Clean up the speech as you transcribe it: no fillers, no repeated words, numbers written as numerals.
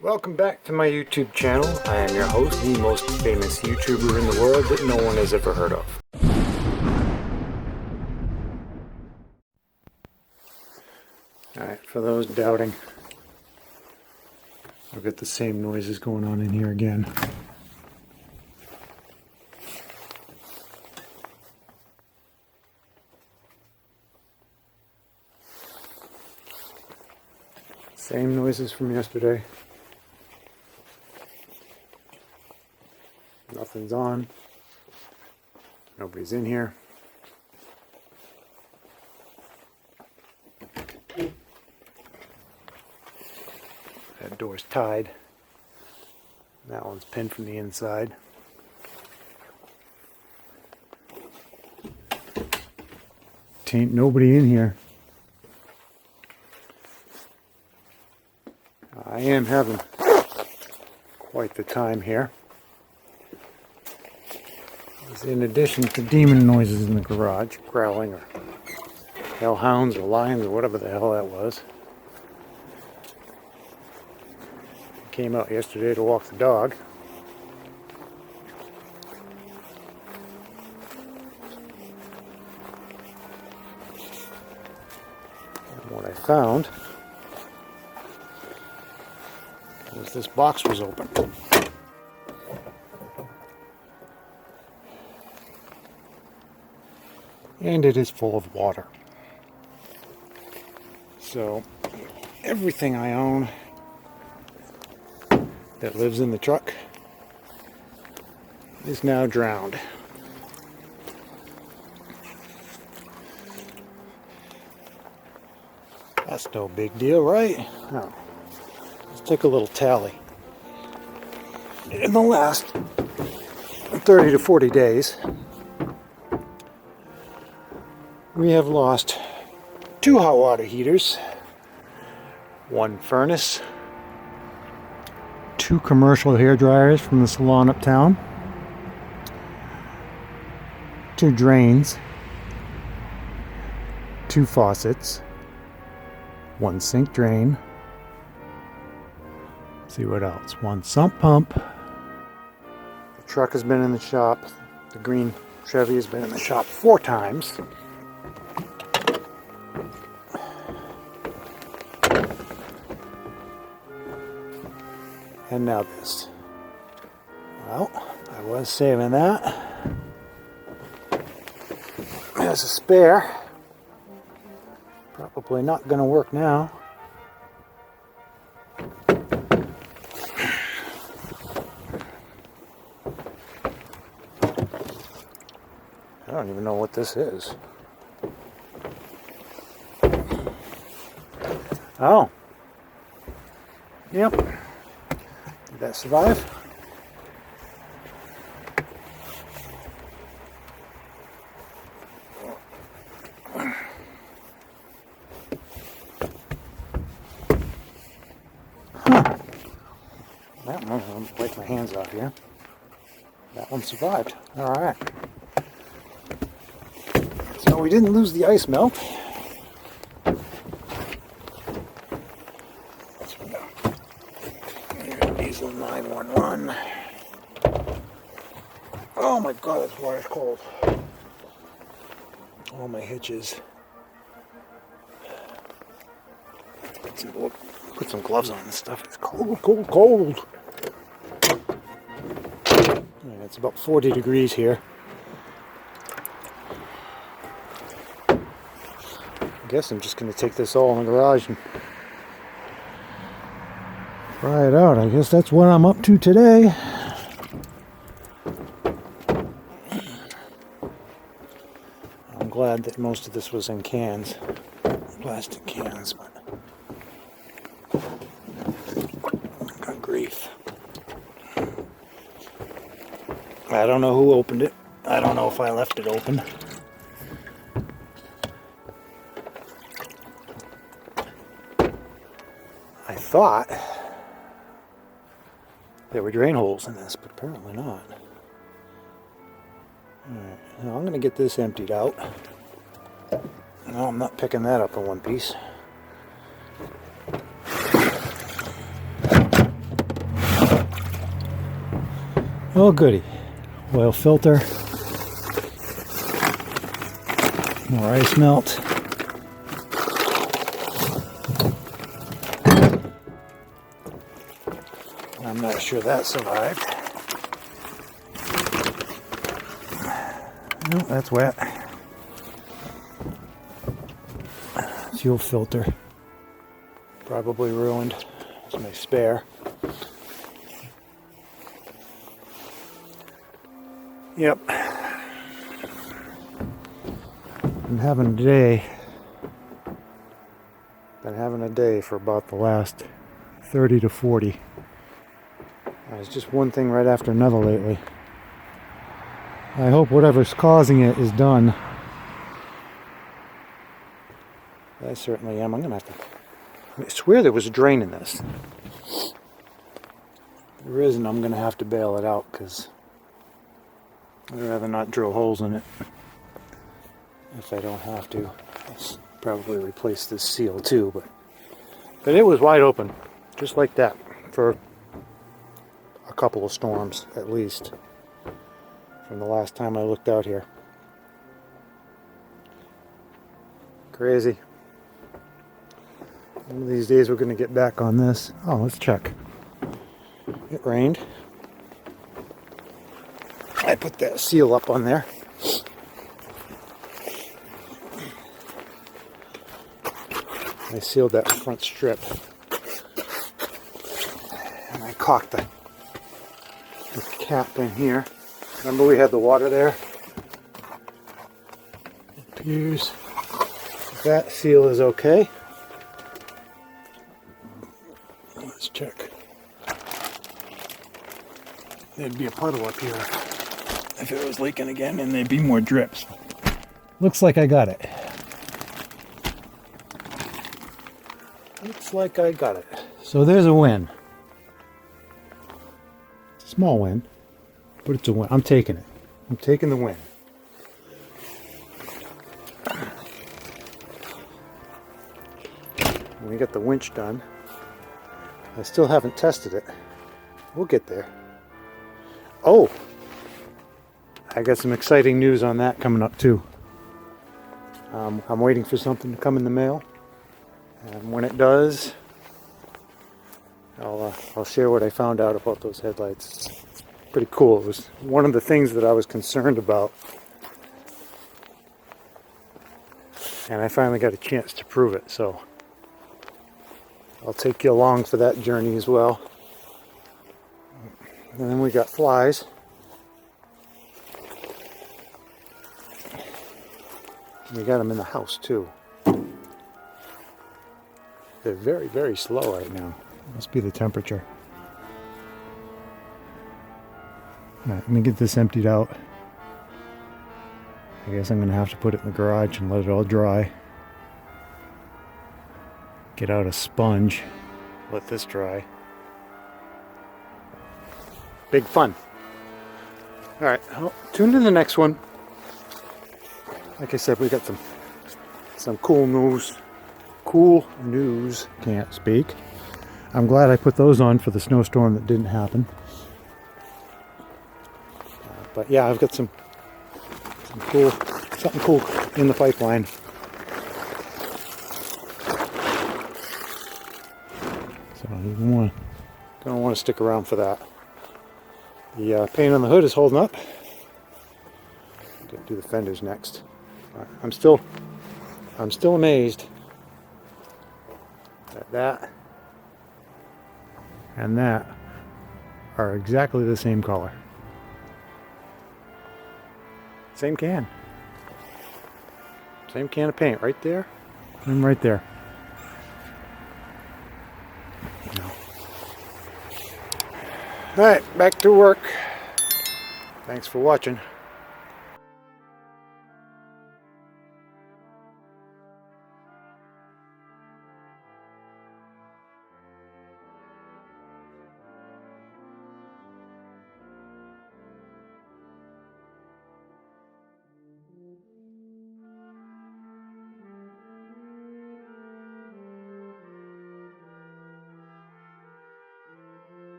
Welcome back to my YouTube channel. I am your host, the most famous YouTuber in the world that no one has ever heard of. Alright, for those doubting, I've got the same noises going on in here again. Same noises from yesterday. Nothing's on. Nobody's in here. That door's tied. That one's pinned from the inside. Ain't nobody in here. I am having quite the time here. In addition to demon noises in the garage, growling or hellhounds or lions or whatever the hell that was. Came out yesterday to walk the dog. And what I found was this box was open. And it is full of water. So everything I own that lives in the truck is now drowned. That's no big deal, right? No. Let's take a little tally. In the last 30 to 40 days, we have lost 2 hot water heaters, 1 furnace, 2 commercial hair dryers from the salon uptown, 2 drains, 2 faucets, 1 sink drain. Let's see what else? 1 sump pump. The truck has been in the shop. The green Chevy has been in the shop 4 times. And now this. Well, I was saving that. There's a spare. Probably not going to work now. I don't even know what this is. Oh. Yep. Did that survive? Huh. That one, I'm going to wipe my hands off here. That one survived. Alright. So we didn't lose the ice melt. Diesel 911. Oh my god, this water's cold. All my hitches. Put some gloves on and stuff. It's cold, cold, cold. And it's about 40 degrees here. I guess I'm just going to take this all in the garage and try it out. I guess that's what I'm up to today. I'm glad that most of this was in cans, plastic cans, but good grief. I don't know who opened it. I don't know if I left it open. I thought there were drain holes in this, but apparently not. Alright, now I'm going to get this emptied out. No, I'm not picking that up in one piece. Oh goody. Oil filter. More ice melt. I'm not sure that survived. No, that's wet. Fuel filter. Probably ruined. It's my spare. Yep. I'm having a day. Been having a day for about the last 30 to 40. It's just one thing right after another lately. I hope whatever's causing it is done. I certainly am. I'm going to have to... I swear there was a drain in this. If there isn't, I'm going to have to bail it out because I'd rather not drill holes in it if I don't have to. I'll probably replace this seal too, but it was wide open, just like that, for a couple of storms at least from the last time I looked out here. Crazy. One of these days we're going to get back on this. Oh, let's check. It rained. I put that seal up on there. I sealed that front strip. And I caulked the cap in here. Remember we had the water there? It appears that seal is okay. Let's check. There'd be a puddle up here if it was leaking again, and there'd be more drips. Looks like I got it. Looks like I got it. So there's a win. It's a small win, but it's a win. I'm taking it. I'm taking the win. We got the winch done. I still haven't tested it. We'll get there. Oh! I got some exciting news on that coming up too. I'm waiting for something to come in the mail. And when it does, I'll share what I found out about those headlights. It's pretty cool. It was one of the things that I was concerned about. And I finally got a chance to prove it, so I'll take you along for that journey as well. And then we got flies. We got them in the house too. They're very, very slow right now. Must be the temperature. Alright, let me get this emptied out. I guess I'm going to have to put it in the garage and let it all dry. Get out a sponge. Let this dry. Big fun. Alright, well, tune in the next one. Like I said, we got some cool news. Cool news. Can't speak. I'm glad I put those on for the snowstorm that didn't happen. But yeah, I've got something cool in the pipeline. So you're gonna want to stick around for that. The paint on the hood is holding up. Gonna do the fenders next. I'm still amazed that that and that are exactly the same color. Same can. Same can of paint right there and right there. Alright, back to work. Thanks for watching.